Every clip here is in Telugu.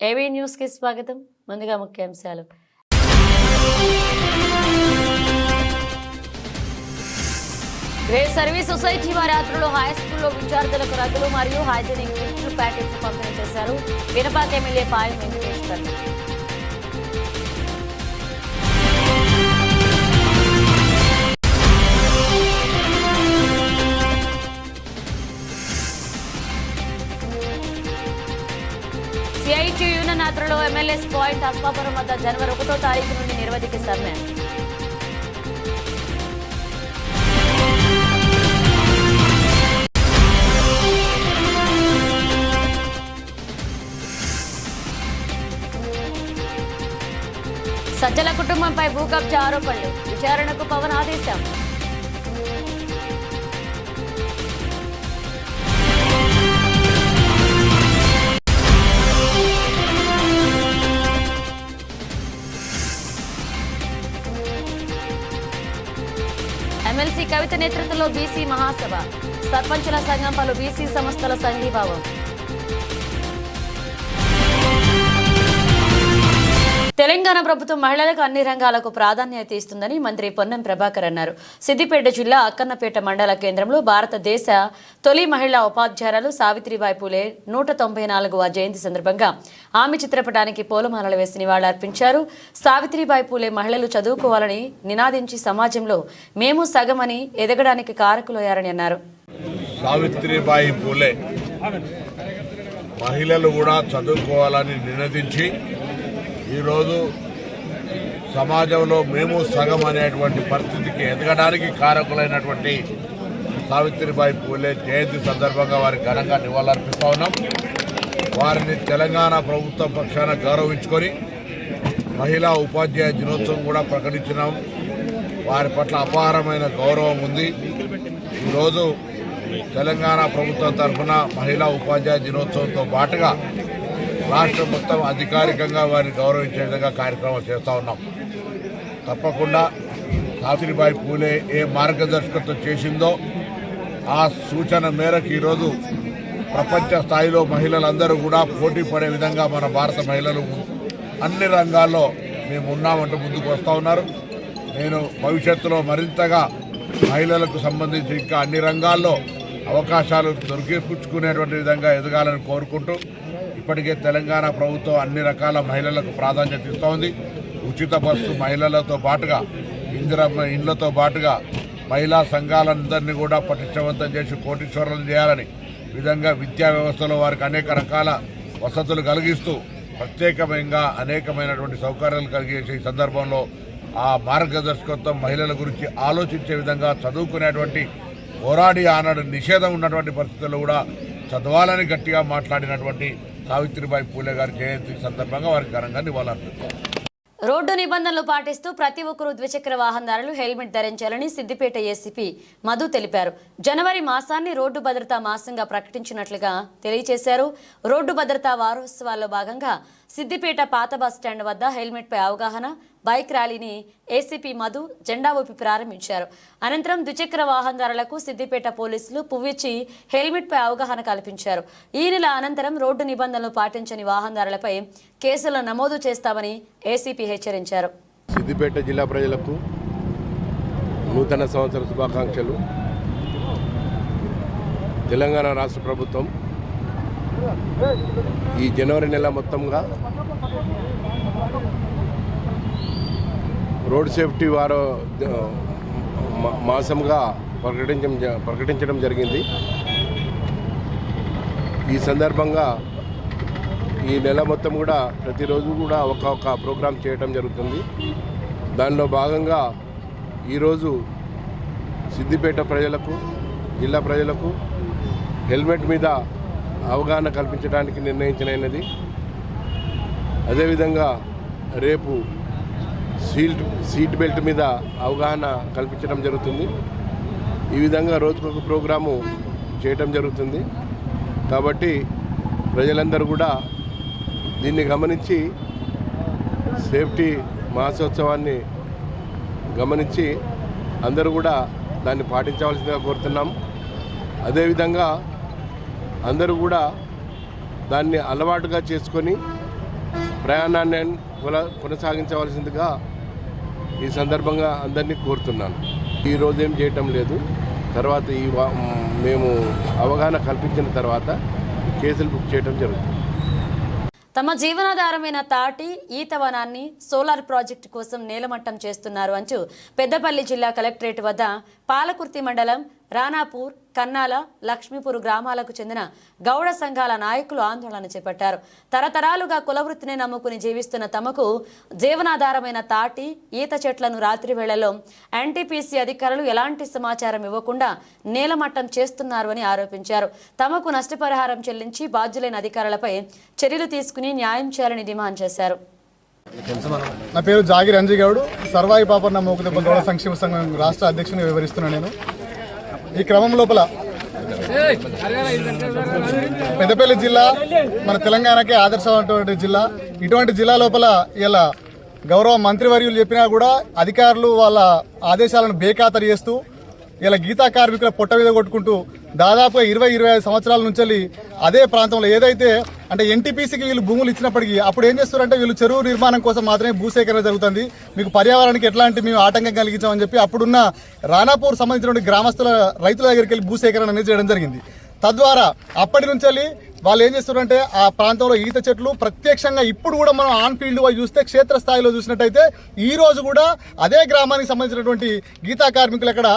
ఏవీ న్యూస్ కి స్వాగతం. ముందుగా ముఖ్యాంశాలు. గ్రేట్ సర్వీస్ సొసైటీ వారి ఆధ్వర్యంలో హై స్కూల్లో విద్యార్థులకు రగ్గులు మరియు హైజీనిక్ కిట్లు ప్యాకెట్లు పంపిణీ చేశారు. వినపాక MLA Payam Venkateshwar. CIT union ఆధ్వర్యంలో ఎమ్మెల్యేస్ పాయింట్ అస్పాపురం వద్ద జనవరి 1వ తారీఖు నుండి నిరవధిక సమ్మె. సజ్జల కుటుంబంపై భూ కబ్జా ఆరోపణలు, విచారణకు పవన్ ఆదేశం. ఎమ్మెల్సీ కవిత నేతృత్వంలో బీసీ మహాసభ, సర్పంచుల సంఘం పలు బీసీ సంస్థల సంఘీభావం. తెలంగాణ ప్రభుత్వం మహిళలకు అన్ని రంగాలకు ప్రాధాన్యత ఇస్తుందని మంత్రి పొన్నం ప్రభాకర్ అన్నారు. సిద్దిపేట జిల్లా అక్కన్నపేట మండల కేంద్రంలో భారతదేశ తొలి మహిళా ఉపాధ్యాయురాలు సావిత్రిబాయి పూలే 194వ జయంతి సందర్భంగా ఆమె చిత్రపటానికి పూలమాలలు వేసి నివాళులర్పించారు. సావిత్రిబాయి పూలే మహిళలు చదువుకోవాలని నినాదించి సమాజంలో మేము సగమని ఎదగడానికి కారకులయ్యారని అన్నారు. సావిత్రిబాయి పూలే మహిళలు కూడా చదువుకోవాలని నినదించి ఈరోజు సమాజంలో మేము సగం అనేటువంటి పరిస్థితికి ఎదగడానికి కారకులైనటువంటి సావిత్రిబాయి పూలే జయంతి సందర్భంగా వారికి ఘనంగా నివాళులర్పిస్తా ఉన్నాం. వారిని తెలంగాణ ప్రభుత్వం పక్షాన గౌరవించుకొని మహిళా ఉపాధ్యాయ దినోత్సవం కూడా ప్రకటించినాం. వారి పట్ల అపారమైన గౌరవం ఉంది. ఈరోజు తెలంగాణ ప్రభుత్వం తరఫున మహిళా ఉపాధ్యాయ దినోత్సవంతో పాటుగా రాష్ట్రం మొత్తం అధికారికంగా వారిని గౌరవించే విధంగా కార్యక్రమాలు చేస్తూ ఉన్నాం. తప్పకుండా సావిత్రిబాయి పూలే ఏ మార్గదర్శకత్వం చేసిందో ఆ సూచన మేరకు ఈరోజు ప్రపంచ స్థాయిలో మహిళలందరూ కూడా పోటీ పడే విధంగా మన భారత మహిళలు అన్ని రంగాల్లో మేము ఉన్నామంటూ ముందుకు వస్తూ ఉన్నారు. నేను భవిష్యత్తులో మరింతగా మహిళలకు సంబంధించి ఇంకా అన్ని రంగాల్లో అవకాశాలు దొరికిపుచ్చుకునేటువంటి విధంగా ఎదగాలని కోరుకుంటూ ఇప్పటికే తెలంగాణ ప్రభుత్వం అన్ని రకాల మహిళలకు ప్రాధాన్యత ఇస్తూ ఉంది. ఉచిత బస్సు మహిళలతో పాటుగా ఇందిరమ్మ ఇండ్లతో పాటుగా మహిళా సంఘాలందరినీ కూడా పటిష్టవంతం చేసి కోటీశ్వరులను చేయాలని విధంగా విద్యా వ్యవస్థలో వారికి అనేక రకాల వసతులు కలిగిస్తూ ప్రత్యేకంగా అనేకమైనటువంటి సౌకర్యాలు కలిగేసే ఈ సందర్భంలో ఆ మార్గదర్శకత్వం మహిళల గురించి ఆలోచించే విధంగా చదువుకునేటువంటి పోరాడి ఆనాడు నిషేధం ఉన్నటువంటి పరిస్థితుల్లో కూడా చదవాలని గట్టిగా మాట్లాడినటువంటి సావిత్రిబాయి పూలే గారి జయంతి సందర్భంగా వారికి ఘనంగా నివాళులర్పిస్తారు. రోడ్డు నిబంధనలు పాటిస్తూ ప్రతి ఒక్కరూ ద్విచక్ర వాహనదారులు హెల్మెట్ ధరించాలని సిద్దిపేట ఏసీపీ మధు తెలిపారు. జనవరి మాసాన్ని రోడ్డు భద్రతా మాసంగా ప్రకటించినట్లుగా తెలియజేశారు. రోడ్డు భద్రతా వారోత్సవాల్లో భాగంగా సిద్దిపేట పాత బస్టాండ్ వద్ద హెల్మెట్ పై అవగాహన బైక్ ర్యాలీని ఏసీపీ మధు జెండా ఊపి ప్రారంభించారు. అనంతరం ద్విచక్ర వాహనదారులకు సిద్దిపేట పోలీసులు పువ్విచ్చి హెల్మెట్ పై అవగాహన కల్పించారు. ఈ నెల అనంతరం రోడ్డు నిబంధనలు పాటించని వాహనదారులపై కేసులు నమోదు చేస్తామని ఏసీపీ హెచ్చరించారు. సిద్దిపేట జిల్లా ప్రజలకు నూతన సంవత్సర శుభాకాంక్షలు. తెలంగాణ రాష్ట్ర ప్రభుత్వం ఈ జనవరి నెల మొత్తంగా రోడ్ సేఫ్టీ మాసంగా ప్రకటించడం జరిగింది. ఈ సందర్భంగా ఈ నెల మొత్తం కూడా ప్రతిరోజు కూడా ఒక ప్రోగ్రాం చేయడం జరుగుతుంది. దానిలో భాగంగా ఈరోజు సిద్దిపేట ప్రజలకు జిల్లా ప్రజలకు హెల్మెట్ మీద అవగాహన కల్పించడానికి నిర్ణయించినది. అదేవిధంగా రేపు సీట్ బెల్ట్ మీద అవగాహన కల్పించడం జరుగుతుంది. ఈ విధంగా రోజుకొక ప్రోగ్రాము చేయటం జరుగుతుంది. కాబట్టి ప్రజలందరూ కూడా దీన్ని గమనించి సేఫ్టీ మాసోత్సవాన్ని గమనించి అందరూ కూడా దాన్ని పాటించవలసిందిగా కోరుతున్నాం. అదేవిధంగా అందరూ కూడా దాన్ని అలవాటుగా చేసుకొని ప్రయాణాన్ని కొనసాగించవలసిందిగా ఈ సందర్భంగా అందరినీ కోరుతున్నాను. ఈరోజు ఏం చేయటం లేదు, తర్వాత మేము అవగాహన కల్పించిన తర్వాత కేసులు బుక్ చేయడం జరుగుతుంది. తమ జీవనాధారమైన తాటి ఈత వనాన్ని సోలార్ ప్రాజెక్టు కోసం నేలమట్టం చేస్తున్నారు అంటూ పెద్దపల్లి జిల్లా కలెక్టరేట్ వద్ద పాలకుర్తి మండలం రానాపూర్, కన్నాల, లక్ష్మీపూర్ గ్రామాలకు చెందిన గౌడ సంఘాల నాయకులు ఆందోళన చేపట్టారు. తరతరాలుగా కులవృత్తిని నమ్ముకుని జీవిస్తున్న తమకు జీవనాధారమైన తాటి ఈత చెట్లను రాత్రి వేళల్లో ఎన్టీపీసీ అధికారులు ఎలాంటి సమాచారం ఇవ్వకుండా నేలమట్టం చేస్తున్నారు అని ఆరోపించారు. తమకు నష్టపరిహారం చెల్లించి బాధ్యులైన అధికారులపై చర్యలు తీసుకుని న్యాయం చేయాలని డిమాండ్ చేశారు. నా పేరు జాగిర్ అంజీ గౌడ్, సర్వాయి పాపన్న మోకుదెబ్బ గౌడ సంక్షేమ సంఘం రాష్ట్ర అధ్యక్షునిగా వివరిస్తున్నాను. నేను ఈ క్రమం లోపల పెద్దపల్లి జిల్లా మన తెలంగాణకే ఆదర్శమైనటువంటి జిల్లా. ఇటువంటి జిల్లా లోపల ఇలా గౌరవ మంత్రివర్యులు చెప్పినా కూడా అధికారులు వాళ్ళ ఆదేశాలను బేఖాతరు చేస్తూ ఇలా గీతా కార్మికుల పొట్ట మీద కొట్టుకుంటూ దాదాపుగా 20-25 సంవత్సరాల నుంచి అదే ప్రాంతంలో ఏదైతే అంటే ఎన్టీపీసీకి వీళ్ళు భూములు ఇచ్చినప్పటికీ అప్పుడు ఏం చేస్తారంటే వీళ్ళు చెరువు నిర్మాణం కోసం మాత్రమే భూసేకరణ జరుగుతుంది, మీకు పర్యావరణానికి ఎట్లాంటి మేము ఆటంకం కలిగించామని చెప్పి అప్పుడున్న రానాపూర్ సంబంధించిన గ్రామస్తుల రైతుల దగ్గరికి వెళ్ళి భూసేకరణ అనేది చేయడం జరిగింది. తద్వారా అప్పటి నుంచి వాళ్ళు ఏం చేస్తున్నారంటే ఆ ప్రాంతంలో ఈత చెట్లు ప్రత్యక్షంగా ఇప్పుడు కూడా మనం ఆన్ ఫీల్డ్ చూస్తే క్షేత్రస్థాయిలో చూసినట్టయితే ఈ రోజు కూడా అదే గ్రామానికి సంబంధించినటువంటి గీతా కార్మికులు అక్కడ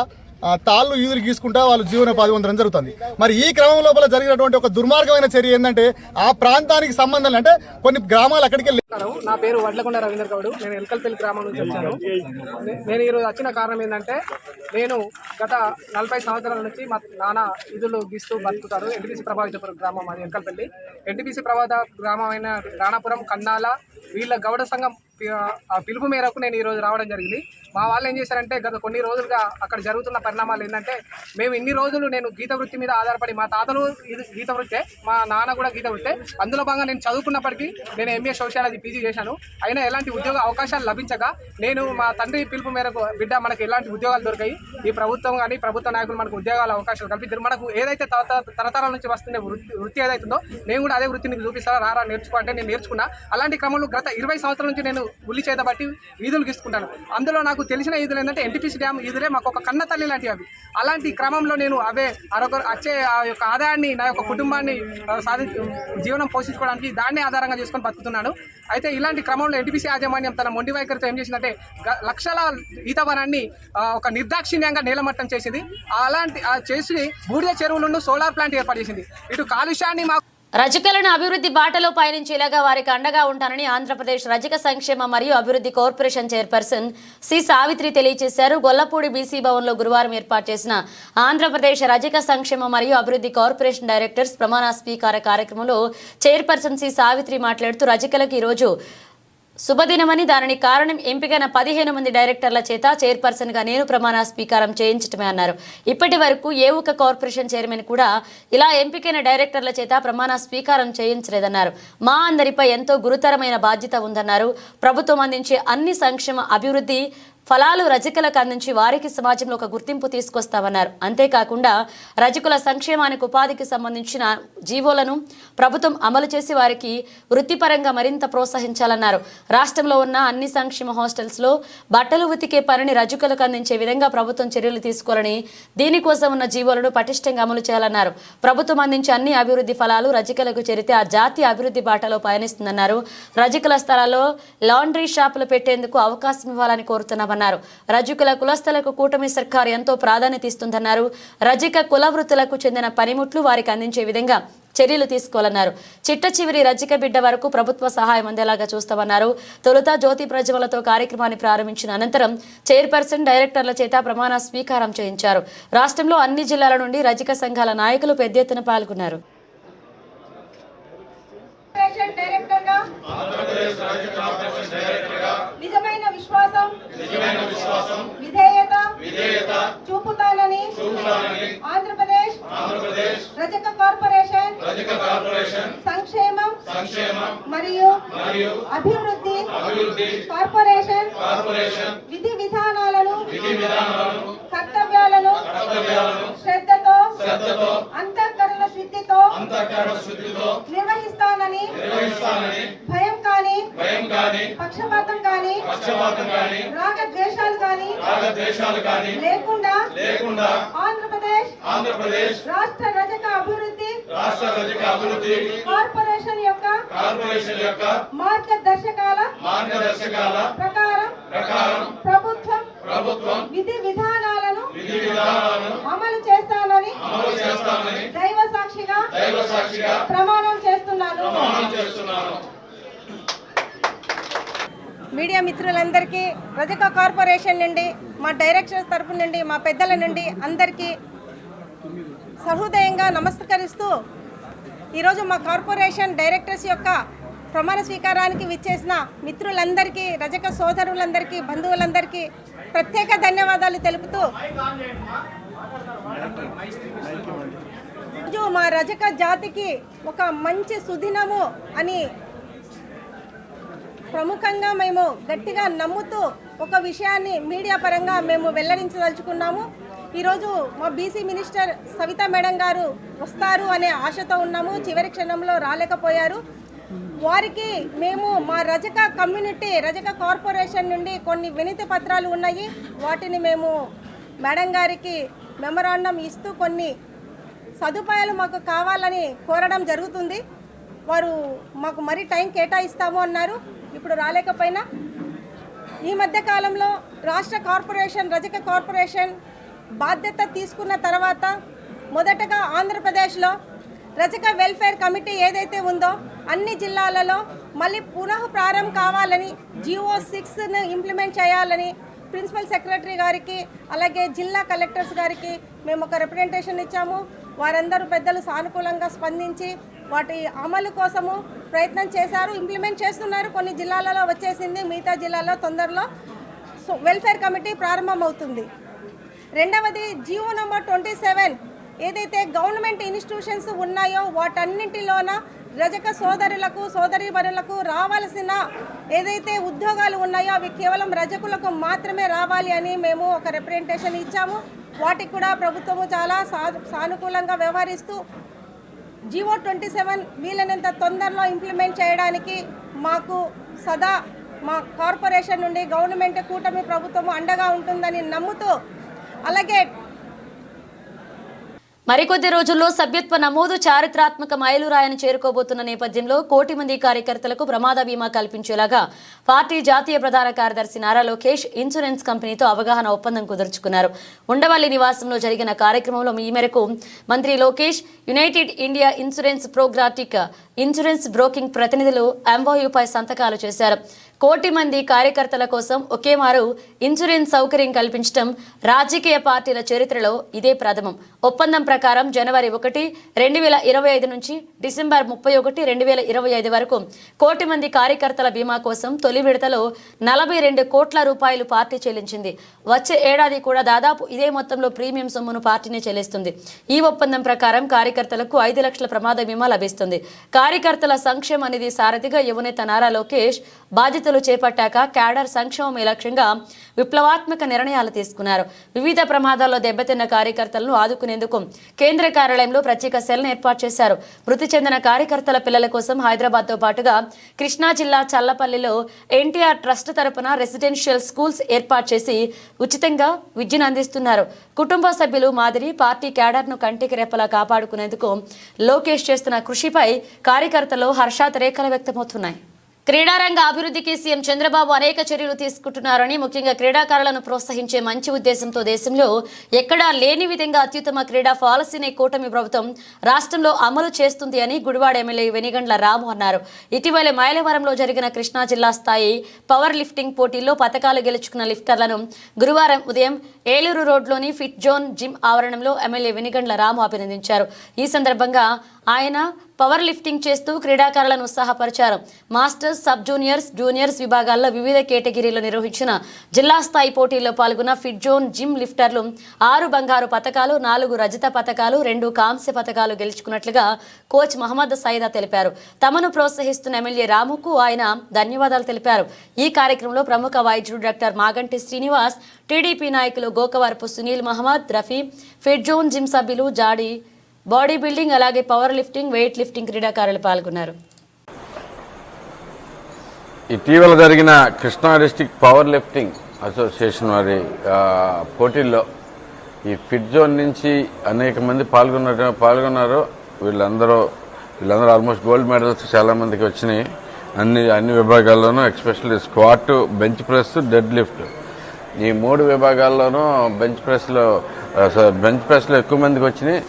తాళ్ళు ఈదులు గీసుకుంటా వాళ్ళు జీవనోపాధి పొందడం జరుగుతుంది. మరి ఈ క్రమం లోపల జరిగినటువంటి ఒక దుర్మార్గమైన చర్య ఏంటంటే ఆ ప్రాంతానికి సంబంధం అంటే కొన్ని గ్రామాలు అక్కడికి వెళ్ళి. నా పేరు వడ్లకొండ రవీంద్ర గౌడ్, నేను ఎల్కల్పల్లి గ్రామం నుంచి వచ్చాను. నేను ఈరోజు వచ్చిన కారణం ఏంటంటే నేను గత 40 సంవత్సరాల నుంచి మా నాన్న ఇదులు గీస్తూ బతుకుతారు. ఎన్టీపీసీ ప్రభావిత గ్రామం అది ఎల్కల్పల్లి. ఎన్టీపీసీ ప్రభావిత గ్రామం అయిన రాణాపురం, కన్నాల వీళ్ళ గౌడ సంఘం పిలుపు మేరకు నేను ఈరోజు రావడం జరిగింది. మా వాళ్ళు ఏం చేశారంటే గత కొన్ని రోజులుగా అక్కడ జరుగుతున్న పరిణామాలు ఏంటంటే మేము ఇన్ని రోజులు నేను గీత వృత్తి మీద ఆధారపడి మా తాతలు గీత వృత్తే, మా నాన్న కూడా గీత వృత్తే, అందులో భాగంగా నేను చదువుకున్నప్పటికీ నేను ఎంఏ సోషియాలజీ పీజీ చేశాను. అయినా ఎలాంటి ఉద్యోగ అవకాశాలు లభించక నేను మా తండ్రి పిలుపు మేరకు బిడ్డ మనకు ఎలాంటి ఉద్యోగాలు దొరికాయి, ఈ ప్రభుత్వం కానీ ప్రభుత్వ నాయకులు మనకు ఉద్యోగాల అవకాశాలు కల్పించారు. మనకు ఏదైతే తరతరాల నుంచి వస్తుండే వృత్తి ఏదైతుందో నేను కూడా అదే వృత్తిని చూపిస్తారా రారా నేర్చుకో అంటే నేను నేర్చుకున్నా. అలాంటి క్రమంలో గత 20 సంవత్సరాల నుంచి నేను ఉల్లి చేత బట్టి ఈదులు గీసుకుంటాను. అందులో నాకు తెలిసిన ఈదులు ఏంటంటే ఎన్టీపీసీ డ్యామ్ ఈదులే మాకు ఒక కన్న తల్లి లాంటివి అవి. అలాంటి క్రమంలో నేను అవే వచ్చే ఆ యొక్క ఆదాయాన్ని నా యొక్క కుటుంబాన్ని జీవనం పోషించుకోవడానికి దాన్ని ఆధారంగా చేసుకొని బతుకుతున్నాను. అయితే ఇలాంటి క్రమంలో ఎన్టీపీసీ యాజమాన్యం తన మొండి వైఖరితో ఏం చేసిందంటే లక్షల ఈతవనాన్ని ఒక నిర్దాక్షిణ్యంగా నేలమట్టం చేసింది. అలాంటి చేసి బూడిద చెరువులను సోలార్ ప్లాంట్ ఏర్పాటు చేసింది. ఇటు కాలుష్యాన్ని రజకులను అభివృద్ధి బాటలో పయనించేలాగా వారికి అండగా ఉంటానని ఆంధ్రప్రదేశ్ రజక సంక్షేమ మరియు అభివృద్ధి కార్పొరేషన్ చైర్పర్సన్ సి సావిత్రి తెలియజేశారు. గొల్లపూడి బీసీ భవన్లో గురువారం ఏర్పాటు చేసిన ఆంధ్రప్రదేశ్ రజక సంక్షేమ మరియు అభివృద్ధి కార్పొరేషన్ డైరెక్టర్స్ ప్రమాణ స్వీకార కార్యక్రమంలో చైర్పర్సన్ సి సావిత్రి మాట్లాడుతూ రజకులకు ఈరోజు శుభదినమని, దానికి కారణం ఎంపికైన 15 మంది డైరెక్టర్ల చేత చైర్పర్సన్గా నేను ప్రమాణ స్వీకారం చేయించటమే అన్నారు. ఇప్పటి వరకు ఏ ఒక్క కార్పొరేషన్ చైర్మన్ కూడా ఇలా ఎంపికైన డైరెక్టర్ల చేత ప్రమాణ స్వీకారం చేయించలేదన్నారు. మా అందరిపై ఎంతో గురుతరమైన బాధ్యత ఉందన్నారు. ప్రభుత్వం అందించే అన్ని సంక్షేమ అభివృద్ధి ఫలాలు రజకులకు అందించి వారికి సమాజంలో ఒక గుర్తింపు తీసుకొస్తామన్నారు. అంతేకాకుండా రజకుల సంక్షేమానికి ఉపాధికి సంబంధించిన జీవోలను ప్రభుత్వం అమలు చేసి వారికి వృత్తిపరంగా మరింత ప్రోత్సహించాలన్నారు. రాష్ట్రంలో ఉన్న అన్ని సంక్షేమ హాస్టల్స్లో బట్టలు ఉతికే పనిని రజకులకు అందించే విధంగా ప్రభుత్వం చర్యలు తీసుకోవాలని, దీనికోసం ఉన్న జీవోలను పటిష్టంగా అమలు చేయాలన్నారు. ప్రభుత్వం అందించే అన్ని అభివృద్ధి ఫలాలు రజకులకు చేరితే ఆ జాతి అభివృద్ధి బాటలో పయనిస్తుందన్నారు. రజకుల స్థలాల్లో లాండ్రీ షాపులు పెట్టేందుకు అవకాశం ఇవ్వాలని కోరుతున్నామన్నారు. రజకుల కులస్తులకు కూటమి సర్కారు ఎంతో ప్రాధాన్యత ఇస్తుందన్నారు. రజక కుల వృత్తులకు చెందిన పనిముట్లు వారికి అందించే విధంగా చర్యలు తీసుకోవాలన్నారు. చిట్ట చివరి రజక బిడ్డ వరకు ప్రభుత్వ సహాయం అందేలాగా చూస్తామన్నారు. తొలుత జ్యోతి ప్రజ్వలతో కార్యక్రమాన్ని ప్రారంభించిన అనంతరం చైర్పర్సన్ డైరెక్టర్ల చేత ప్రమాణ స్వీకారం చేయించారు. రాష్ట్రంలో అన్ని జిల్లాల నుండి రజక సంఘాల నాయకులు పెద్ద ఎత్తున పాల్గొన్నారు. నిజమైన విశ్వాసం విధేయత చూపుతానని ఆంధ్రప్రదేశ్ రజక కార్పొరేషన్ సంక్షేమం మరియు అభివృద్ధి కార్పొరేషన్ విధి విధానాలను కర్తవ్యాలను శ్రద్ధతో అంతఃకరణ శుద్ధితో నిర్వహిస్తానని భయం కానీ పక్షపాతం కానీ రాగద్వేషాలు కానీ లేకుండా ఆంధ్రప్రదేశ్ రాష్ట్ర రజక అభివృద్ధి కార్పొరేషన్ యొక్క మార్గదర్శకాల ప్రకారం ప్రభుత్వం విధి విధానాలను అమలు చేస్తానని దైవ సాక్షిగా ప్రమాణం చేస్తున్నాను. మీడియా మిత్రులందరికీ రజక కార్పొరేషన్ నుండి మా డైరెక్టర్స్ తరపు నుండి మా పెద్దల నుండి అందరికీ సహృదయంగా నమస్కరిస్తూ ఈరోజు మా కార్పొరేషన్ డైరెక్టర్స్ యొక్క ప్రమాణ స్వీకారానికి విచ్చేసిన మిత్రులందరికీ రజక సోదరులందరికీ బంధువులందరికీ ప్రత్యేక ధన్యవాదాలు తెలుపుతూ మా రజక జాతికి ఒక మంచి సుదినము అని ప్రముఖంగా మేము గట్టిగా నమ్ముతూ ఒక విషయాన్ని మీడియా పరంగా మేము వెల్లడించదలుచుకున్నాము. ఈరోజు మా బీసీ మినిస్టర్ సవితా మేడం గారు వస్తారు అనే ఆశతో ఉన్నాము. చివరి క్షణంలో రాలేకపోయారు. వారికి మేము మా రజక కమ్యూనిటీ రజక కార్పొరేషన్ నుండి కొన్ని వినతి పత్రాలు ఉన్నాయి. వాటిని మేము మేడం గారికి మెమరాండం ఇస్తూ కొన్ని సదుపాయాలు మాకు కావాలని కోరడం జరుగుతుంది. వారు మాకు మరీ టైం కేటాయిస్తాము అన్నారు. ఇప్పుడు రాలేకపోయినా ఈ మధ్య కాలంలో రాష్ట్ర కార్పొరేషన్ రజక కార్పొరేషన్ బాధ్యత తీసుకున్న తర్వాత మొదటగా ఆంధ్రప్రదేశ్లో రజక వెల్ఫేర్ కమిటీ ఏదైతే ఉందో అన్ని జిల్లాలలో మళ్ళీ పునః ప్రారంభం కావాలని జియో 6ను ఇంప్లిమెంట్ చేయాలని ప్రిన్సిపల్ సెక్రటరీ గారికి అలాగే జిల్లా కలెక్టర్స్ గారికి మేము ఒక రిప్రజెంటేషన్ ఇచ్చాము. వారందరూ పెద్దలు సానుకూలంగా స్పందించి వాటి అమలు కోసము ప్రయత్నం చేశారు. ఇంప్లిమెంట్ చేస్తున్నారు. కొన్ని జిల్లాలలో వచ్చేసింది, మిగతా జిల్లాలో తొందరలో వెల్ఫేర్ కమిటీ ప్రారంభమవుతుంది. రెండవది జియో నెంబర్ 27 ఏదైతే గవర్నమెంట్ ఇన్స్టిట్యూషన్స్ ఉన్నాయో వాటన్నింటిలోన రజక సోదరులకు సోదరీమణులకు రావాల్సిన ఏదైతే ఉద్యోగాలు ఉన్నాయో అవి కేవలం రజకులకు మాత్రమే రావాలి అని మేము ఒక రిప్రజెంటేషన్ ఇచ్చాము. వాటికి కూడా ప్రభుత్వము చాలా సానుకూలంగా వ్యవహరిస్తూ జియో 27 వీలైనంత తొందరలో ఇంప్లిమెంట్ చేయడానికి మాకు సదా మా కార్పొరేషన్ నుండి గవర్నమెంట్ కూటమి ప్రభుత్వము అండగా ఉంటుందని నమ్ముతూ అలాగే మరికొద్ది రోజుల్లో సభ్యత్వ నమోదు చారిత్రాత్మక మైలురాయిని చేరుకోబోతున్న నేపథ్యంలో 1 కోటి మంది కార్యకర్తలకు ప్రమాద బీమా కల్పించేలాగా పార్టీ జాతీయ ప్రధాన కార్యదర్శి నారా లోకేష్ ఇన్సూరెన్స్ కంపెనీతో అవగాహన ఒప్పందం కుదుర్చుకున్నారు. ఉండవల్లి నివాసంలో జరిగిన కార్యక్రమంలో ఈ మేరకు మంత్రి లోకేష్ యునైటెడ్ ఇండియా ఇన్సూరెన్స్ ప్రోగ్రాటిక్ ఇన్సూరెన్స్ బ్రోకింగ్ ప్రతినిధులు ఎంఓయూపై సంతకాలు చేశారు. 1 కోటి మంది కార్యకర్తల కోసం ఒకేమారు ఇన్సూరెన్స్ సౌకర్యం కల్పించడం రాజకీయ పార్టీల చరిత్రలో ఇదే ప్రథమం. ఒప్పందం ప్రకారం జనవరి 1, 2025 నుంచి డిసెంబర్ 31, 2025 వరకు 1 కోటి మంది కార్యకర్తల బీమా కోసం తొలి విడతలో 42 కోట్ల రూపాయలు పార్టీ చెల్లించింది. వచ్చే ఏడాది కూడా దాదాపు ఇదే మొత్తంలో ప్రీమియం సొమ్మును పార్టీనే చెల్లిస్తుంది. ఈ ఒప్పందం ప్రకారం కార్యకర్తలకు 5 లక్షల ప్రమాద బీమా లభిస్తుంది. కార్యకర్తల సంక్షేమం అనేది సారథిగా యువనేత నారా లోకేష్ బాధ్యతలు చేపట్టాక క్యాడర్ సంక్షేమమే లక్ష్యంగా విప్లవాత్మక నిర్ణయాలు తీసుకున్నారు. వివిధ ప్రమాదాల్లో దెబ్బతిన్న కార్యకర్తలను ఆదుకునేందుకు కేంద్ర కార్యాలయంలో ప్రత్యేక సెల్ను ఏర్పాటు చేశారు. మృతి చెందిన కార్యకర్తల పిల్లల కోసం హైదరాబాద్తో పాటుగా కృష్ణా జిల్లా చల్లపల్లిలో ఎన్టీఆర్ ట్రస్ట్ తరపున రెసిడెన్షియల్ స్కూల్స్ ఏర్పాటు చేసి ఉచితంగా విద్యను అందిస్తున్నారు. కుటుంబ సభ్యులు మాదిరి పార్టీ క్యాడర్ను కంటికి రెప్పలా కాపాడుకునేందుకు లోకేష్ చేస్తున్న కృషిపై కార్యకర్తలు హర్షాతిరేకాలు వ్యక్తమవుతున్నాయి. క్రీడారంగ అభివృద్ధికి సీఎం చంద్రబాబు అనేక చర్యలు తీసుకుంటున్నారని, ముఖ్యంగా క్రీడాకారులను ప్రోత్సహించే మంచి ఉద్దేశంతో దేశంలో ఎక్కడా లేని విధంగా అత్యుత్తమ క్రీడా పాలసీని కూటమి ప్రభుత్వం రాష్ట్రంలో అమలు చేస్తుంది అని గుడివాడ ఎమ్మెల్యే వెనిగండ్ల రాము అన్నారు. ఇటీవల మైలవరంలో జరిగిన కృష్ణా జిల్లా స్థాయి పవర్ లిఫ్టింగ్ పోటీల్లో పతకాలు గెలుచుకున్న లిఫ్టర్లను గురువారం ఉదయం ఏలూరు రోడ్లోని ఫిట్ జోన్ జిమ్ ఆవరణంలో ఎమ్మెల్యే వెనిగండ్ల రాము అభినందించారు. ఈ సందర్భంగా ఆయన పవర్ లిఫ్టింగ్ చేస్తూ క్రీడాకారులను ఉత్సాహపరిచారు. మాస్టర్స్, సబ్ జూనియర్స్, జూనియర్స్ విభాగాల్లో వివిధ కేటగిరీలో నిర్వహించిన జిల్లా స్థాయి పోటీల్లో పాల్గొన్న ఫిట్ జోన్ జిమ్ లిఫ్టర్లు 6 బంగారు పతకాలు, 4 రజత పతకాలు, 2 కాంస్య పతకాలు గెలుచుకున్నట్లుగా కోచ్ మహమ్మద్ సైదా తెలిపారు. తమను ప్రోత్సహిస్తున్న ఎమ్మెల్యే రాముకు ఆయన ధన్యవాదాలు తెలిపారు. ఈ కార్యక్రమంలో ప్రముఖ వైద్యుడు డాక్టర్ మాగంటి శ్రీనివాస్, టీడీపీ నాయకులు Gokavarapu Sunil Mohammed, Rafi, fit zone gym సభ్యులు, బాడీ బిల్డింగ్ అలాగే పవర్ లిఫ్టింగ్, వెయిట్ లిఫ్టింగ్ క్రీడాకారులు పాల్గొన్నారు. ఇటీవల జరిగిన Krishna district power lifting association వారి పోటీల్లో ఈ ఫిట్ జోన్ నుంచి అనేక మంది పాల్గొన్నారు. వీళ్ళందరూ ఆల్మోస్ట్ గోల్డ్ మెడల్స్ చాలా మందికి వచ్చినాయి అన్ని విభాగాల్లోనూ. Especially squat, bench press, deadlift ఈ 3 విభాగాల్లోనూ బెంచ్ ప్రెస్లో ఎక్కువ మందికి వచ్చినాయి.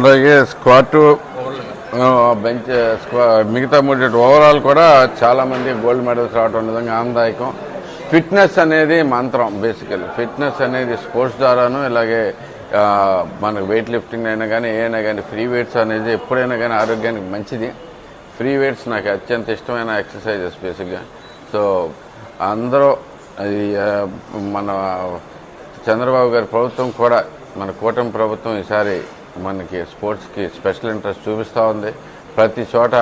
అలాగే స్క్వాట్, మిగతా 3 ఓవరాల్ కూడా చాలా మంది గోల్డ్ మెడల్స్ రావడం నిజంగా ఆనందదాయకం. ఫిట్నెస్ అనేది మంత్రం. బేసికల్లీ ఫిట్నెస్ అనేది స్పోర్ట్స్ ద్వారాను, ఇలాగే మనకు వెయిట్ లిఫ్టింగ్ అయినా కానీ ఏదైనా కానీ ఫ్రీ వెయిట్స్ అనేది ఎప్పుడైనా కానీ ఆరోగ్యానికి మంచిది. ఫ్రీ వెయిట్స్ నాకు అత్యంత ఇష్టమైన ఎక్సర్సైజెస్ బేసిక్గా. సో అందరూ అది మన చంద్రబాబు గారి ప్రభుత్వం కూడా, మన కూటమి ప్రభుత్వం ఈసారి మనకి స్పోర్ట్స్కి స్పెషల్ ఇంట్రెస్ట్ చూపిస్తూ ఉంది. ప్రతి చోట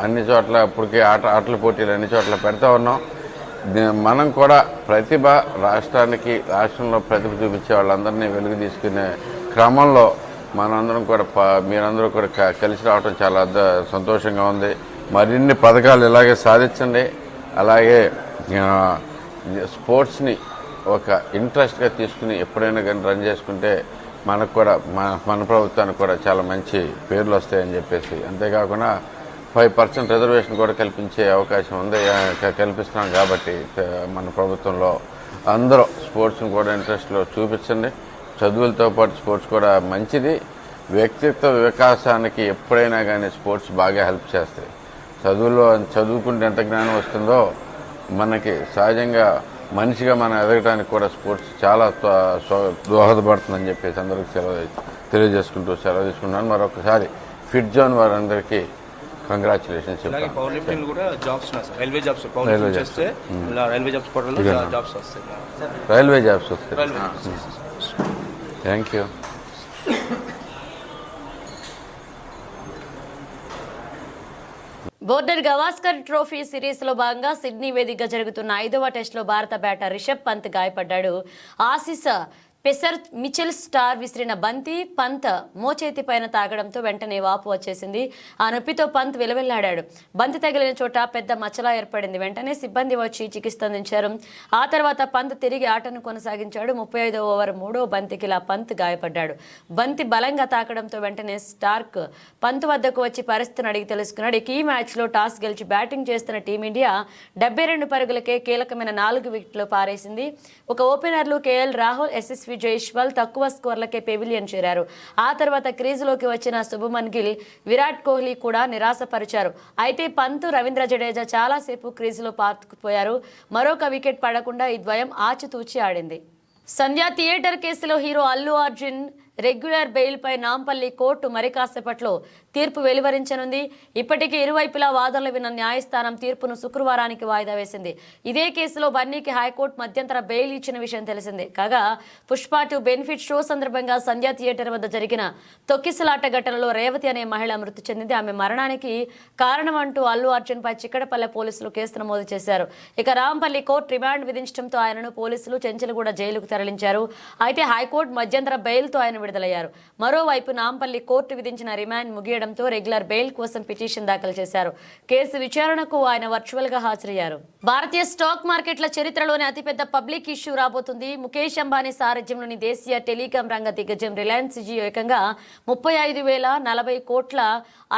అన్ని చోట్ల ఇప్పటికే ఆటల పోటీలు అన్ని చోట్ల పెడతా ఉన్నాం. మనం కూడా రాష్ట్రంలో ప్రతిభ చూపించే వాళ్ళందరినీ వెలుగు తీసుకునే క్రమంలో మనందరం కూడా మీరందరూ కూడా కలిసి రావడం చాలా సంతోషంగా ఉంది. మరిన్ని పథకాలు ఇలాగే సాధించండి. అలాగే స్పోర్ట్స్ని ఒక ఇంట్రెస్ట్గా తీసుకుని ఎప్పుడైనా కానీ రన్ చేసుకుంటే మనకు కూడా మన ప్రభుత్వానికి కూడా చాలా మంచి పేర్లు వస్తాయని చెప్పేసి, అంతేకాకుండా 5% రిజర్వేషన్ కూడా కల్పించే అవకాశం ఉంది, కల్పిస్తున్నాం. కాబట్టి మన ప్రభుత్వంలో అందరూ స్పోర్ట్స్ని కూడా ఇంట్రెస్ట్లో చూపించండి. చదువులతో పాటు స్పోర్ట్స్ కూడా మంచిది. వ్యక్తిత్వ వికాసానికి ఎప్పుడైనా కానీ స్పోర్ట్స్ బాగా హెల్ప్ చేస్తాయి. చదువుకుంటే ఎంత జ్ఞానం వస్తుందో మనకి సహజంగా మనిషిగా మనం ఎదగడానికి కూడా స్పోర్ట్స్ చాలా దోహదపడుతుందని చెప్పేసి అందరికీ తెలియజేసుకుంటూ సెలవు తీసుకున్నాను. మరొకసారి ఫిట్ జోన్ వారందరికీ కంగ్రాచులేషన్స్ చెప్తాను. రైల్వే జాబ్స్ వస్తాయి. Thank you. Border Gavaskar trophy సిరీస్లో భాగంగా సిడ్నీ వేదికగా జరుగుతున్న 5వ టెస్టులో భారత బ్యాటర్ రిషబ్ పంత్ గాయపడ్డాడు. ఆసీస్ పెసర్ మిచెల్ స్టార్ విసిరిన బంతి పంత్ మోచేతి పైన తాగడంతో వెంటనే వాపు వచ్చేసింది. ఆ నొప్పితో పంత్ విలవిల్లాడాడు. బంతి తగిలిన చోట పెద్ద మచ్చలా ఏర్పడింది. వెంటనే సిబ్బంది వచ్చి చికిత్స అందించారు. ఆ తర్వాత పంత్ తిరిగి ఆటను కొనసాగించాడు. 35వ ఓవర్ 3వ బంతికి ఇలా పంత్ గాయపడ్డాడు. బంతి బలంగా తాకడంతో వెంటనే స్టార్క్ పంత్ వద్దకు వచ్చి పరిస్థితిని అడిగి తెలుసుకున్నాడు. ఈ మ్యాచ్లో టాస్ గెలిచి బ్యాటింగ్ చేస్తున్న టీమిండియా 72 పరుగులకే కీలకమైన 4 వికెట్లు పారేసింది. ఒక ఓపెనర్లు కేఎల్ రాహుల్, ఎస్ఎస్వి జైస్వాల్ తక్కువ స్కోర్లకే పెవిలియన్ చేరారు. ఆ తర్వాత క్రీజులోకి వచ్చిన శుభమన్ గిల్, విరాట్ కోహ్లీ కూడా నిరాశపరిచారు. అయితే పంత్, రవీంద్ర జడేజా చాలాసేపు క్రీజులో పాతుకుపోయారు. మరొక వికెట్ పడకుండా ఈ ద్వయం ఆచితూచి ఆడింది. సంధ్యా థియేటర్ కేసులో హీరో అల్లు అర్జున్ రెగ్యులర్ బెయిల్పై నాంపల్లి కోర్టు మరి కాసేపట్లో తీర్పు వెలువరించనుంది. ఇప్పటికే ఇరువైపులా వాదనలు విన్న న్యాయస్థానం తీర్పును శుక్రవారానికి వాయిదా వేసింది. ఇదే కేసులో బన్నీకి హైకోర్టు మధ్యంతర బెయిల్ ఇచ్చిన విషయం తెలిసిందే. కాగా పుష్ప 2 బెనిఫిట్ షో సందర్భంగా సంధ్యా థియేటర్ వద్ద జరిగిన తొక్కిసలాట ఘటనలో రేవతి అనే మహిళ మృతి చెందింది. ఆమె మరణానికి కారణం అంటూ అల్లు అర్జున్ పై చిక్కడపల్లె పోలీసులు కేసు నమోదు చేశారు. ఇక రాంపల్లి కోర్టు రిమాండ్ విధించడంతో ఆయనను పోలీసులు చెంచల్గూడ జైలుకు తరలించారు. అయితే హైకోర్టు మధ్యంతర బెయిల్తో ఆయన విడుదలయ్యారు. మరోవైపు నాంపల్లి కోర్టు విధించిన రిమాండ్ ముగియడంతో రెగ్యులర్ బెయిల్ కోసం పిటిషన్ దాఖలు చేశారు. కేసు విచారణకు ఆయన వర్చువల్ గా హాజరయ్యారు. భారతీయ స్టాక్ మార్కెట్ల చరిత్రలోనే అతిపెద్ద పబ్లిక్ ఇష్యూ రాబోతుంది. ముఖేష్ అంబానీ సారథ్యంలోని దేశీయ టెలికాం రంగ దిగ్గజం రిలయన్స్ జియో ఏకంగా 35,040 కోట్ల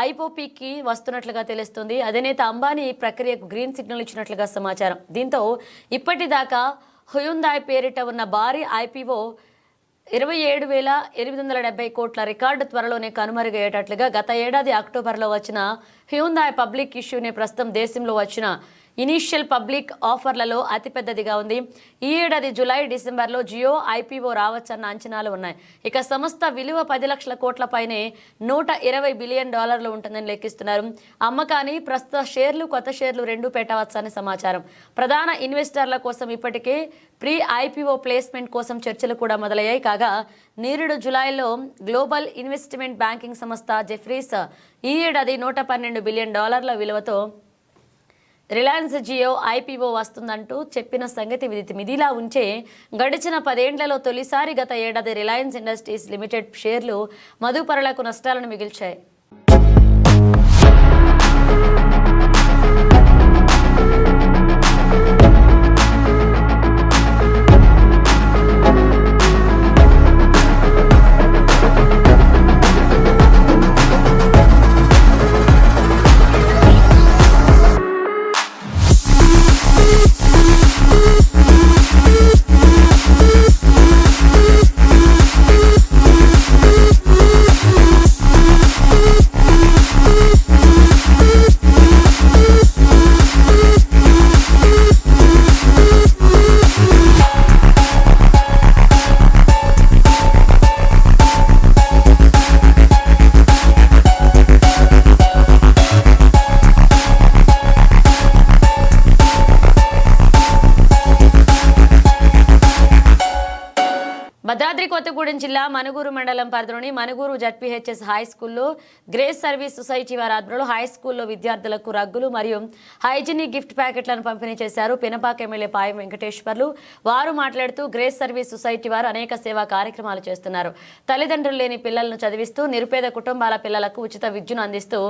ఐపోపీకి వస్తున్నట్లుగా తెలుస్తుంది. అధినేత అంబానీ ఈ ప్రక్రియకు గ్రీన్ సిగ్నల్ ఇచ్చినట్లుగా సమాచారం. దీంతో ఇప్పటిదాకా హ్యుందాయ్ పేరిట ఉన్న భారీ ఐపీఓ 27,870 కోట్ల రికార్డు త్వరలోనే కనుమరుగయ్యేటట్లుగా గత ఏడాది అక్టోబర్లో వచ్చిన హ్యుందాయ్ పబ్లిక్ ఇష్యూనే ప్రస్తుతం దేశంలో వచ్చిన ఇనీషియల్ పబ్లిక్ ఆఫర్లలో అతిపెద్దదిగా ఉంది. ఈ ఏడాది జూలై, డిసెంబర్లో జియో ఐపీఓ రావచ్చన్న అంచనాలు ఉన్నాయి. ఇక సంస్థ విలువ 10 లక్షల కోట్ల పైనే $120 బిలియన్ ఉంటుందని లెక్కిస్తున్నారు. అమ్మకాన్ని ప్రస్తుత షేర్లు, కొత్త షేర్లు 2 పెట్టవచ్చని సమాచారం. ప్రధాన ఇన్వెస్టర్ల కోసం ఇప్పటికే ప్రీ ఐపీఓ ప్లేస్మెంట్ కోసం చర్చలు కూడా మొదలయ్యాయి. కాగా నిరుడు జూలైలో గ్లోబల్ ఇన్వెస్ట్మెంట్ బ్యాంకింగ్ సంస్థ జెఫ్రీస్ ఈ ఏడాది $112 బిలియన్ విలువతో రిలయన్స్ జియో ఐపీఓ వస్తుందంటూ చెప్పిన సంగతి ఇదిలా ఉంచే గడిచిన 10 ఏళ్లలో తొలిసారి గత ఏడాది రిలయన్స్ ఇండస్ట్రీస్ లిమిటెడ్ షేర్లు మదుపరులకు నష్టాలను మిగిల్చాయి. భద్రాద్రి కొత్తగూడెం జిల్లా మనుగూరు మండలం పరిధిలోని మనుగూరు జడ్పీహెచ్ఎస్ హై స్కూల్లో గ్రేస్ సర్వీస్ సొసైటీ వారి ఆధ్వర్యంలో హై స్కూల్లో విద్యార్థులకు రగ్గులు మరియు హైజీనిక్ గిఫ్ట్ ప్యాకెట్లను పంపిణీ చేశారు. పినపాక ఎమ్మెల్యే పాయం వెంకటేశ్వర్లు వారు మాట్లాడుతూ గ్రేస్ సర్వీస్ సొసైటీ వారు అనేక సేవా కార్యక్రమాలు చేస్తున్నారు. తల్లిదండ్రులు లేని పిల్లలను చదివిస్తూ నిరుపేద కుటుంబాల పిల్లలకు ఉచిత విద్యను అందిస్తూ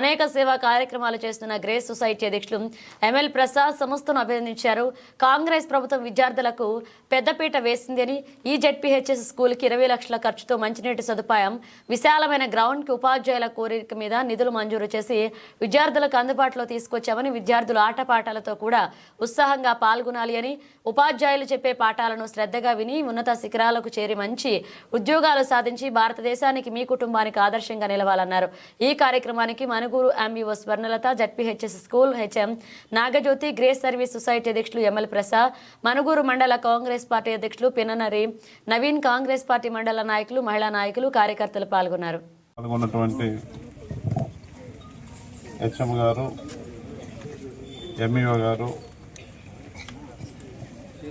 అనేక సేవా కార్యక్రమాలు చేస్తున్న గ్రేస్ సొసైటీ అధ్యక్షులు ఎంఎల్ ప్రసాద్ సంస్థను అభినందించారు. కాంగ్రెస్ ప్రభుత్వం విద్యార్థులకు పెద్దపీట వేసిందని ఈ జడ్పీహెచ్ఎస్ స్కూల్కి 20 లక్షల ఖర్చుతో మంచినీటి సదుపాయం, విశాలమైన గ్రౌండ్కి ఉపాధ్యాయుల కోరిక మీద నిధులు మంజూరు చేసి విద్యార్థులకు అందుబాటులో తీసుకొచ్చామని, విద్యార్థులు ఆటపాటలతో కూడా ఉత్సాహంగా పాల్గొనాలి అని, ఉపాధ్యాయులు చెప్పే పాఠాలను శ్రద్ధగా విని ఉన్నత శిఖరాలకు చేరి మంచి ఉద్యోగాలు సాధించి భారతదేశానికి మీ కుటుంబానికి ఆదర్శంగా నిలవాలన్నారు. ఈ కార్యక్రమానికి Manuguru MEO Swarnalatha, ZPHS school HM Nagajyothi, grace service society అధ్యక్షులు ఎంఎల్ ప్రసాద్, మనుగూరు మండల కాంగ్రెస్ పార్టీ అధ్యక్షులు పిననరి నవీన్, కాంగ్రెస్ పార్టీ మండల నాయకులు, మహిళా నాయకులు, కార్యకర్తలు పాల్గొన్నారు. పాల్గొన్నటువంటి హెచ్ఎం గారు, ఎంఈఓ గారు,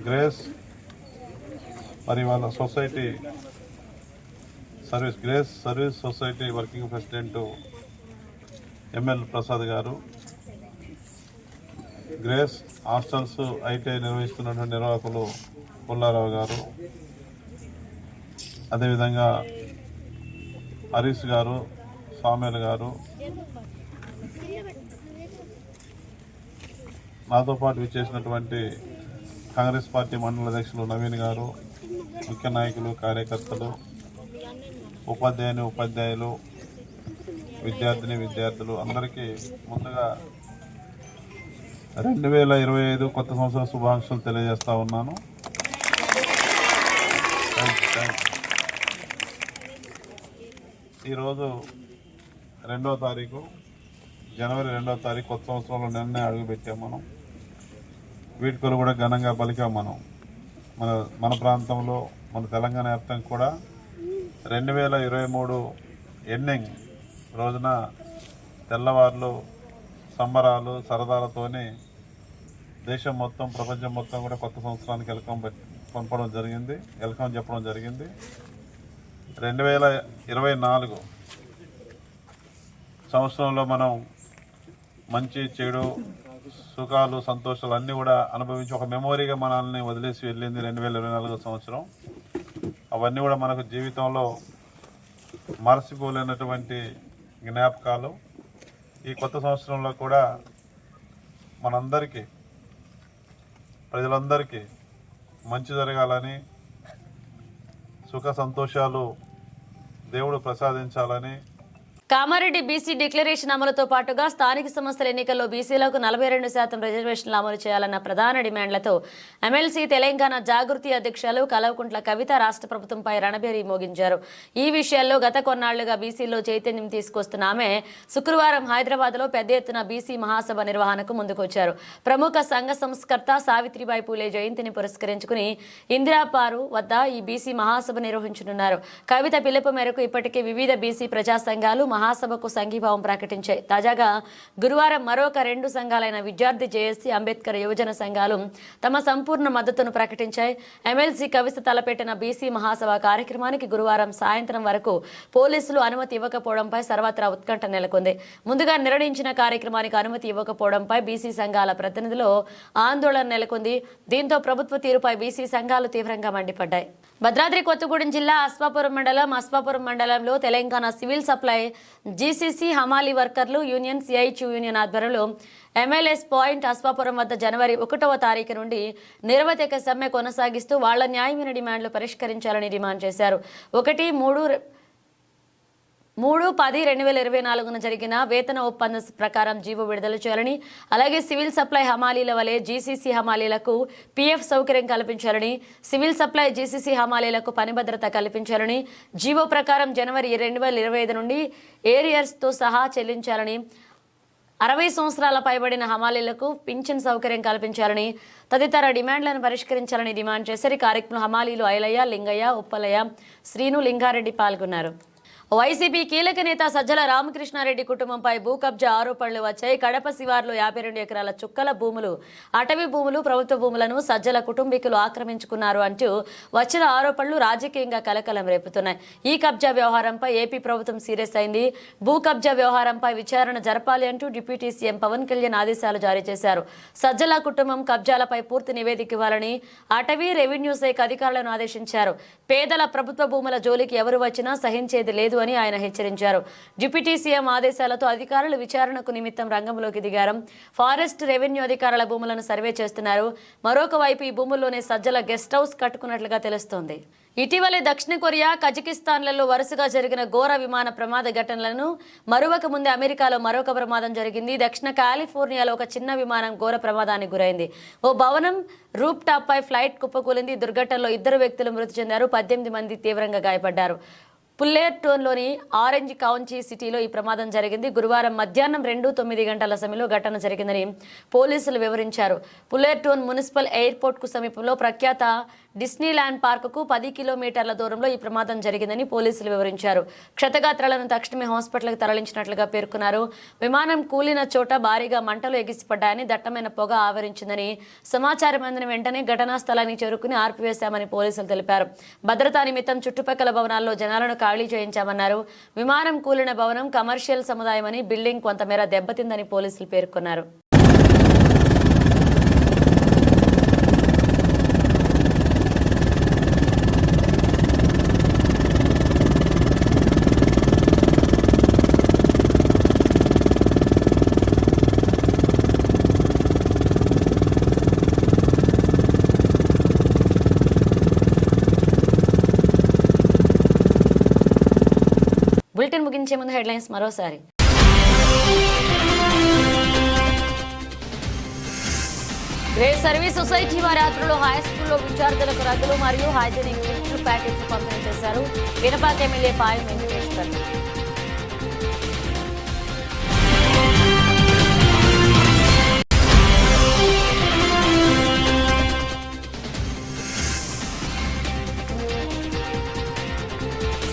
గ్రేస్ మరి వాళ్ళ society grace service society working president ML Prasad గారు, గ్రేస్ హాస్టల్స్ ఐటీఐ నిర్వహిస్తున్నటువంటి నిర్వాహకులు పుల్లారావు గారు, అదేవిధంగా హరీష్ గారు, సామ్యుల్ గారు, నాతో పాటు విచ్చేసినటువంటి కాంగ్రెస్ పార్టీ మండల అధ్యక్షులు నవీన్ గారు, ముఖ్య నాయకులు, కార్యకర్తలు, ఉపాధ్యాయులు, విద్యార్థులు అందరికీ ముందుగా 2025 కొత్త సంవత్సర శుభాకాంక్షలు తెలియజేస్తా ఉన్నాను. ఈరోజు జనవరి 2వ తారీఖు కొత్త సంవత్సరంలో నిన్నే అడుగుపెట్టాం. మనం వీడ్కోలు కూడా ఘనంగా పలికాం. మన ప్రాంతంలో, మన తెలంగాణ వ్యాప్తంగా కూడా 2023 ఎండింగ్ రోజున తెల్లవారులు సంబరాలు సరదాలతోని దేశం మొత్తం, ప్రపంచం మొత్తం కూడా కొత్త సంవత్సరానికి వెల్కమ్ చెప్పడం జరిగింది. 2024 సంవత్సరంలో మనం మంచి చెడు సుఖాలు సంతోషాలు అన్నీ కూడా అనుభవించి ఒక మెమొరీగా మనల్ని వదిలేసి వెళ్ళింది 2024 సంవత్సరం. అవన్నీ కూడా మనకు జీవితంలో మరచిపోలేనటువంటి జ్ఞాపకాలు. ఈ కొత్త సంవత్సరంలో కూడా మనందరికీ, ప్రజలందరికీ మంచి జరగాలని, సుఖ సంతోషాలు దేవుడు ప్రసాదించాలని. కామారెడ్డి బీసీ డిక్లరేషన్ అమలుతో పాటుగా స్థానిక సంస్థల ఎన్నికల్లో బీసీలకు 42% రిజర్వేషన్లు అమలు చేయాలన్న ప్రధాన డిమాండ్లతో ఎమ్మెల్సీ తెలంగాణ జాగృతి అధ్యక్షులు కల్వకుంట్ల కవిత రాష్ట్ర ప్రభుత్వంపై రణబేరీ మోగించారు. ఈ విషయాల్లో గత కొన్నాళ్లుగా బీసీలో చైతన్యం తీసుకొస్తున్న ఆమె శుక్రవారం హైదరాబాద్లో పెద్ద ఎత్తున బీసీ మహాసభ నిర్వహణకు ముందుకొచ్చారు. ప్రముఖ సంఘ సంస్కర్త సావిత్రిబాయి పూలే జయంతిని పురస్కరించుకుని ఇందిరాపారు వద్ద ఈ బీసీ మహాసభ నిర్వహించనున్నారు. కవిత పిలుపు మేరకు ఇప్పటికే వివిధ బీసీ ప్రజా సంఘాలు మహాసభకు సంఘీభావం ప్రకటించాయి. తాజాగా గురువారం మరొక 2 సంఘాలైన విద్యార్థి జేఏసీ, అంబేద్కర్ యువజన సంఘాలు తమ సంపూర్ణ మద్దతును ప్రకటించాయి. ఎమ్మెల్సీ కవిత తలపెట్టిన బీసీ మహాసభ కార్యక్రమానికి గురువారం సాయంత్రం వరకు పోలీసులు అనుమతి ఇవ్వకపోవడంపై సర్వత్రా ఉత్కంఠ నెలకొంది. ముందుగా నిర్ణయించిన కార్యక్రమానికి అనుమతి ఇవ్వకపోవడంపై బీసీ సంఘాల ప్రతినిధులు ఆందోళన నెలకొంది. దీంతో ప్రభుత్వ తీరుపై బీసీ సంఘాలు తీవ్రంగా మండిపడ్డాయి. భద్రాద్రి కొత్తగూడెం జిల్లా అస్పాపురం మండలంలో తెలంగాణ సివిల్ సప్లై జీసీసీ హమాలీ వర్కర్లు యూనియన్ సిఐటియు యూనియన్ ఆధ్వర్యంలో ఎంఎల్ఎస్ పాయింట్ అస్పాపురం వద్ద జనవరి 1వ తారీఖు నుండి నిరవధిక సమ్మె కొనసాగిస్తూ వాళ్ల న్యాయమైన డిమాండ్లు పరిష్కరించాలని డిమాండ్ చేశారు. 3/10/2024 జరిగిన వేతన ఒప్పందం ప్రకారం జీవో విడుదల చేయాలని, అలాగే సివిల్ సప్లై హమాలీల వలె జీసీసీ హమాలీలకు పీఎఫ్ సౌకర్యం కల్పించాలని, సివిల్ సప్లై జీసీసీ హమాలీలకు పని భద్రత కల్పించాలని, జీవో ప్రకారం జనవరి 2025 నుండి ఏరియర్స్తో సహా చెల్లించాలని, 60 సంవత్సరాల పైబడిన హమాలీలకు పింఛన్ సౌకర్యం కల్పించాలని తదితర డిమాండ్లను పరిష్కరించాలని డిమాండ్ చేశారు. కార్యక్రమంలో హమాలీలు ఐలయ్య, లింగయ్య, ఉప్పలయ్య, శ్రీను, లింగారెడ్డి పాల్గొన్నారు. వైసీపీ కీలక నేత సజ్జల రామకృష్ణారెడ్డి కుటుంబంపై భూ కబ్జా ఆరోపణలు వచ్చాయి. కడప శివార్లో 52 ఎకరాల చుక్కల భూములు, అటవీ భూములు, ప్రభుత్వ భూములను సజ్జల కుటుంబీకులు ఆక్రమించుకున్నారు అంటూ వచ్చిన ఆరోపణలు రాజకీయంగా కలకలం రేపుతున్నాయి. ఈ కబ్జా వ్యవహారంపై ఏపీ ప్రభుత్వం సీరియస్ అయింది. భూ కబ్జా వ్యవహారంపై విచారణ జరపాలి అంటూ డిప్యూటీ సీఎం పవన్ కళ్యాణ్ ఆదేశాలు జారీ చేశారు. సజ్జల కుటుంబం కబ్జాలపై పూర్తి నివేదిక ఇవ్వాలని అటవీ రెవెన్యూ శాఖ అధికారులను ఆదేశించారు. పేదల ప్రభుత్వ భూముల జోలికి ఎవరు వచ్చినా సహించేది లేదు అని ఆయన హెచ్చరించారు. డిప్యూటీ సీఎం ఆదేశాలతో అధికారులు విచారణకు నిమిత్తం రంగంలోకి దిగారు. ఫారెస్ట్ రెవెన్యూ అధికారుల భూములను సర్వే చేస్తున్నారు. మరొక వైపు ఈ భూముల్లోనే సజ్జల గెస్ట్ హౌస్ కట్టుకున్నట్లుగా తెలుస్తోంది. ఇటీవలే దక్షిణ కొరియా, కజకిస్తాన్లలో వరుసగా జరిగిన ఘోర విమాన ప్రమాద ఘటనలను మరువక ముందే అమెరికాలో మరొక ప్రమాదం జరిగింది. దక్షిణ కాలిఫోర్నియాలో ఒక చిన్న విమానం ఘోర ప్రమాదానికి గురైంది. ఓ భవనం రూప్ టాప్ పై ఫ్లైట్ కుప్పకూలింది. దుర్ఘటనలో 2 వ్యక్తులు మృతి చెందారు. 18 మంది తీవ్రంగా గాయపడ్డారు. పుల్లెర్టోన్లోని ఆరెంజ్ కౌంటీ సిటీలో ఈ ప్రమాదం జరిగింది. గురువారం మధ్యాహ్నం 2:09 గంటల సమయంలో ఘటన జరిగిందని పోలీసులు వివరించారు. పుల్లెర్టోన్ మున్సిపల్ ఎయిర్పోర్ట్కు సమీపంలో ప్రఖ్యాత డిస్నీల్యాండ్ పార్కుకు 10 కిలోమీటర్ల దూరంలో ఈ ప్రమాదం జరిగిందని పోలీసులు వివరించారు. క్షతగాత్రాలను తక్షణమే హాస్పిటల్కి తరలించినట్లుగా పేర్కొన్నారు. విమానం కూలిన చోట భారీగా మంటలు ఎగిసిపడ్డాయని, దట్టమైన పొగ ఆవరించిందని సమాచారం అందిన వెంటనే ఘటనా స్థలానికి చేరుకుని ఆర్పివేశామని పోలీసులు తెలిపారు. భద్రతా నిమిత్తం చుట్టుపక్కల భవనాల్లో జనాలను ఖాళీ చేయించామన్నారు. విమానం కూలిన భవనం కమర్షియల్ సముదాయమని, బిల్డింగ్ కొంతమేర దెబ్బతిందని పోలీసులు పేర్కొన్నారు. బులెటిన్ ముగించే ముందు హెడ్లైన్స్ మరోసారి. గ్రేట్ సర్వీస్ సొసైటీ వారి ఆధ్వర్యంలో హై స్కూల్లో విద్యార్థులకు రగ్గులు మరియు హైజీనిక్ కిట్లు ప్యాకెట్లు పంపిణీ చేశారు. వినపాక MLA Payam Venkateshwar.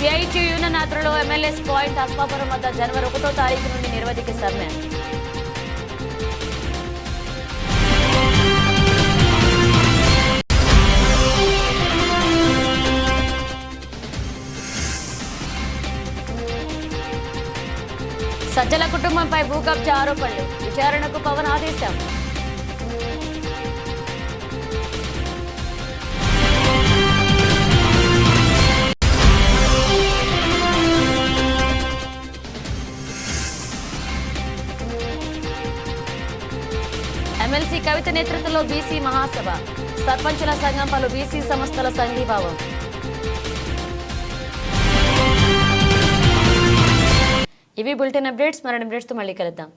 CIT union ఆధ్వర్యంలో ఎమ్మెల్యేస్ పాయింట్ అస్మాపురం వద్ద జనవరి 1వ తారీఖు నుండి నిరవధిక సమ్మె. సజ్జల కుటుంబంపై భూ కబ్జా ఆరోపణలు, విచారణకు పవన్ ఆదేశం. ఎమ్మెల్సీ కవిత నేతృత్వంలో బీసీ మహాసభ, సర్పంచుల సంఘం, పలు బీసీ సంస్థల సంఘీభావం. ఇవి బులెటిన్ అప్డేట్స్. మరిన్ని అప్డేట్స్తో మళ్ళీ కలుద్దాం.